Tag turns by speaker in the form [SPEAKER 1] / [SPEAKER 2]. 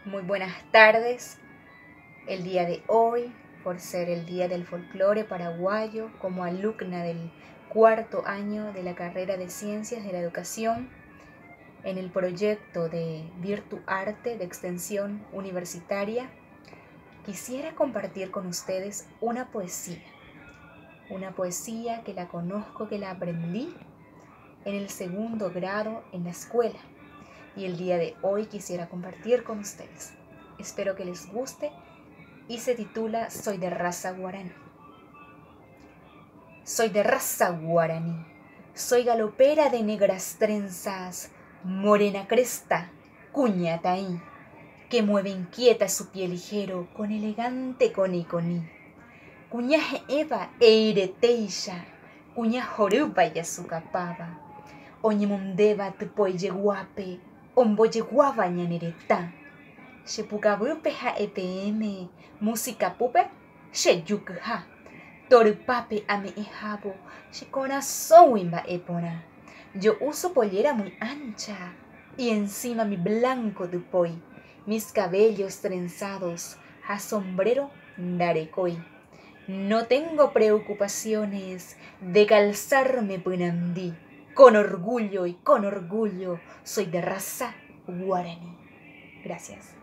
[SPEAKER 1] Muy buenas tardes. El día de hoy, por ser el Día del Folclore Paraguayo, como alumna del cuarto año de la carrera de Ciencias de la Educación, en el proyecto de Virtuarte de Extensión Universitaria, quisiera compartir con ustedes una poesía que la conozco, que la aprendí en el segundo grado en la escuela. Y el día de hoy quisiera compartir con ustedes. Espero que les guste y se titula Soy de raza guaraní. Soy de raza guaraní, soy galopera de negras trenzas, morena cresta, cuña taí, que mueve inquieta su pie ligero con elegante coniconí. Cuñaje eva e ireteisha, cuña joruba y azucapaba, oñemundeba tupoye guape, omboye guava ñaneretá. Shepukabupe ha EPM, música pupe, sheyukha, torpape ame ejabo, shecorazón wimba epona. Yo uso pollera muy ancha y encima mi blanco dupoy, mis cabellos trenzados, a sombrero darecoy. No tengo preocupaciones de calzarme punandí, con orgullo soy de raza guaraní. Gracias.